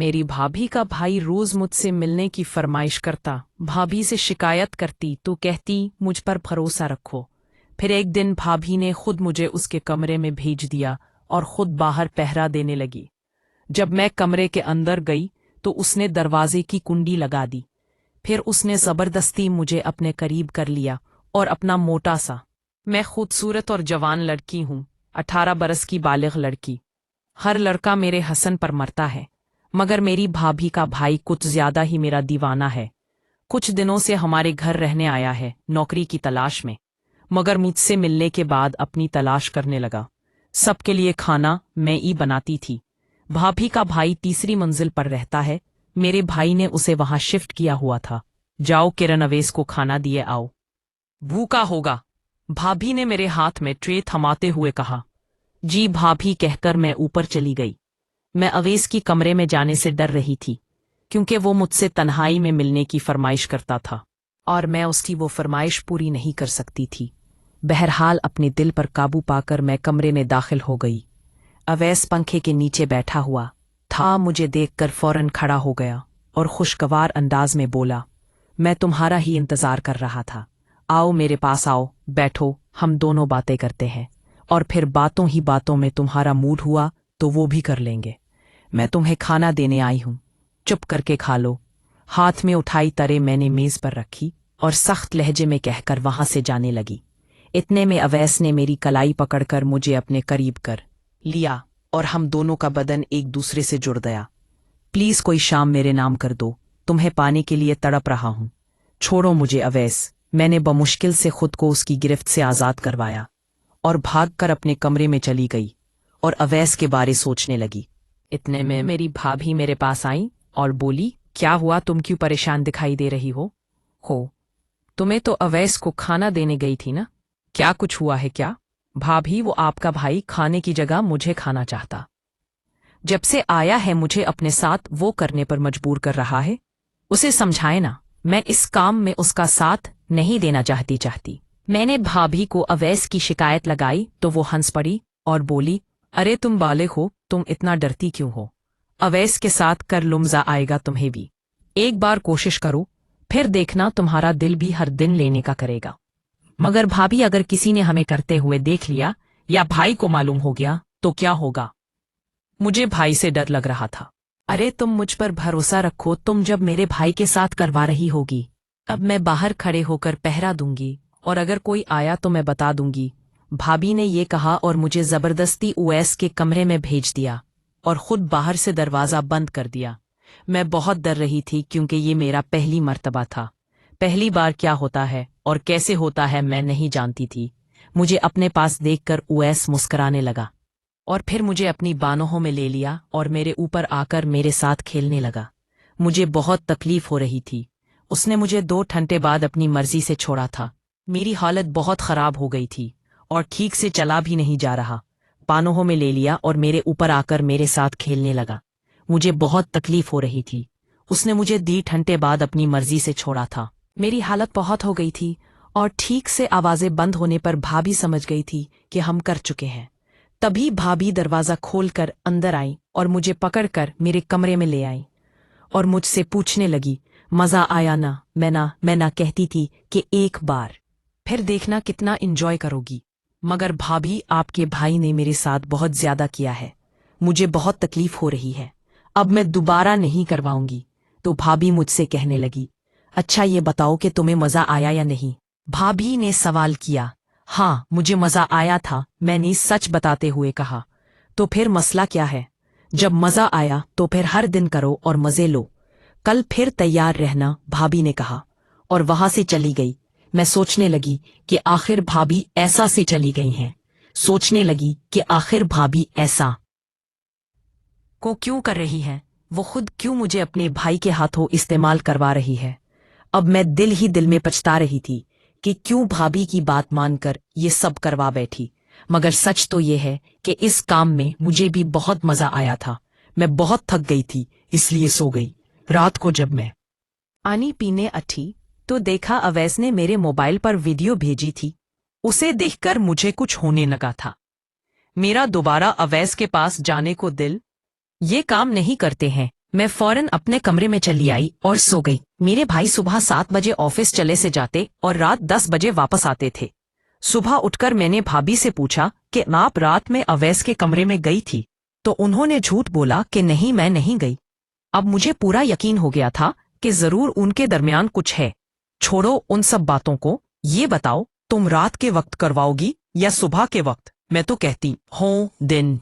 मेरी भाभी का भाई रोज मुझसे मिलने की फरमाइश करता। भाभी से शिकायत करती तो कहती मुझ पर भरोसा रखो। फिर एक दिन भाभी ने खुद मुझे उसके कमरे में भेज दिया और खुद बाहर पहरा देने लगी। जब मैं कमरे के अंदर गई तो उसने दरवाजे की कुंडी लगा दी। फिर उसने जबरदस्ती मुझे अपने करीब कर लिया और अपना मोटा सा, मैं खूबसूरत और जवान लड़की हूँ, 18 बरस की बालिग लड़की। हर लड़का मेरे हसन पर मरता है, मगर मेरी भाभी का भाई कुछ ज्यादा ही मेरा दीवाना है। कुछ दिनों से हमारे घर रहने आया है नौकरी की तलाश में, मगर मुझसे मिलने के बाद अपनी तलाश करने लगा। सबके लिए खाना मैं ही बनाती थी। भाभी का भाई तीसरी मंजिल पर रहता है। मेरे भाई ने उसे वहां शिफ्ट किया हुआ था। जाओ किरण अवेश को खाना दिए आओ, भूखा होगा। भाभी ने मेरे हाथ में ट्रे थमाते हुए कहा। जी भाभी कहकर मैं ऊपर चली गई। मैं अवेश की कमरे में जाने से डर रही थी, क्योंकि वो मुझसे तन्हाई में मिलने की फरमाइश करता था और मैं उसकी वो फरमाइश पूरी नहीं कर सकती थी। बहरहाल अपने दिल पर काबू पाकर मैं कमरे में दाखिल हो गई। अवैस पंखे के नीचे बैठा हुआ था। मुझे देखकर फौरन खड़ा हो गया और खुशगवार अंदाज में बोला, मैं तुम्हारा ही इंतजार कर रहा था। आओ मेरे पास आओ, बैठो, हम दोनों बातें करते हैं, और फिर बातों ही बातों में तुम्हारा मूड हुआ तो वो भी कर लेंगे। मैं तुम्हें खाना देने आई हूं, चुप करके खा लो। हाथ में उठाई तरे मैंने मेज पर रखी और सख्त लहजे में कहकर वहां से जाने लगी। इतने में अवैस ने मेरी कलाई पकड़कर मुझे अपने करीब कर लिया और हम दोनों का बदन एक दूसरे से जुड़ गया। प्लीज कोई शाम मेरे नाम कर दो, तुम्हें पाने के लिए तड़प रहा हूं। छोड़ो मुझे अवैस। मैंने बमुश्किल से खुद को उसकी गिरफ्त से आजाद करवाया और भागकर अपने कमरे में चली गई और अवैस के बारे सोचने लगी। इतने में मेरी भाभी मेरे पास आई और बोली, क्या हुआ, तुम क्यों परेशान दिखाई दे रही हो? तुम्हें तो अवैस को खाना देने गई थी ना, क्या कुछ हुआ है क्या? भाभी, वो आपका भाई खाने की जगह मुझे खाना चाहता। जब से आया है मुझे अपने साथ वो करने पर मजबूर कर रहा है। उसे समझाए ना, मैं इस काम में उसका साथ नहीं देना चाहती। मैंने भाभी को अवैस की शिकायत लगाई तो वो हंस पड़ी और बोली, अरे तुम बालिग हो, तुम इतना डरती क्यों हो? अवैस के साथ कर लो, मजा आएगा तुम्हें भी। एक बार कोशिश करो, फिर देखना तुम्हारा दिल भी हर दिन लेने का करेगा। मगर भाभी, अगर किसी ने हमें करते हुए देख लिया या भाई को मालूम हो गया तो क्या होगा? मुझे भाई से डर लग रहा था। अरे तुम मुझ पर भरोसा रखो, तुम जब मेरे भाई के साथ करवा रही होगी, अब मैं बाहर खड़े होकर पहरा दूंगी और अगर कोई आया तो मैं बता दूंगी। भाभी ने ये कहा और मुझे जबरदस्ती उवैस के कमरे में भेज दिया और खुद बाहर से दरवाजा बंद कर दिया। मैं बहुत डर रही थी क्योंकि ये मेरा पहली मर्तबा था। पहली बार क्या होता है और कैसे होता है मैं नहीं जानती थी। मुझे अपने पास देखकर उवैस मुस्कुराने लगा और फिर मुझे अपनी बाहों में ले लिया और मेरे ऊपर आकर मेरे साथ खेलने लगा। मुझे बहुत तकलीफ हो रही थी। उसने मुझे 2 घंटे बाद अपनी मर्जी से छोड़ा था। मेरी हालत बहुत खराब हो गई थी और ठीक से चला भी नहीं जा रहा। बाहों में ले लिया और मेरे ऊपर आकर मेरे साथ खेलने लगा। मुझे बहुत तकलीफ हो रही थी। उसने मुझे 2 घंटे बाद अपनी मर्जी से छोड़ा था। मेरी हालत बहुत हो गई थी और ठीक से आवाजें बंद होने पर भाभी समझ गई थी कि हम कर चुके हैं। तभी भाभी दरवाजा खोलकर अंदर आई और मुझे पकड़कर मेरे कमरे में ले आई और मुझसे पूछने लगी, मजा आया ना? मैं ना कहती थी कि एक बार फिर देखना कितना एंजॉय करोगी। मगर भाभी, आपके भाई ने मेरे साथ बहुत ज्यादा किया है। मुझे बहुत तकलीफ हो रही है। अब मैं दोबारा नहीं करवाऊंगी। तो भाभी मुझसे कहने लगी, अच्छा ये बताओ कि तुम्हें मजा आया या नहीं? भाभी ने सवाल किया। हाँ, मुझे मजा आया था, मैंने सच बताते हुए कहा। तो फिर मसला क्या है? जब मजा आया तो फिर हर दिन करो और मजे लो। कल फिर तैयार रहना, भाभी ने कहा और वहां से चली गई। मैं सोचने लगी कि आखिर भाभी ऐसा से चली गई हैं। सोचने लगी कि आखिर भाभी ऐसा को क्यों कर रही है? वो खुद क्यों मुझे अपने भाई के हाथों इस्तेमाल करवा रही है? अब मैं दिल ही दिल में पछता रही थी कि क्यों भाभी की बात मानकर ये सब करवा बैठी। मगर सच तो ये है कि इस काम में मुझे भी बहुत मजा आया था। मैं बहुत थक गई थी, इसलिए सो गई। रात को जब मैं पानी पीने उठी तो देखा अवैस ने मेरे मोबाइल पर वीडियो भेजी थी। उसे देखकर मुझे कुछ होने लगा था। मेरा दोबारा अवैस के पास जाने को दिल ये काम नहीं करते हैं। मैं फौरन अपने कमरे में चली आई और सो गई। मेरे भाई सुबह 7 बजे ऑफिस चले से जाते और रात 10 बजे वापस आते थे। सुबह उठकर मैंने भाभी से पूछा कि आप रात में अवैस के कमरे में गई थी, तो उन्होंने झूठ बोला कि नहीं, मैं नहीं गई। अब मुझे पूरा यकीन हो गया था कि जरूर उनके दरमियान कुछ है। छोड़ो उन सब बातों को, ये बताओ तुम रात के वक्त करवाओगी या सुबह के वक्त? मैं तो कहती हूँ दिन।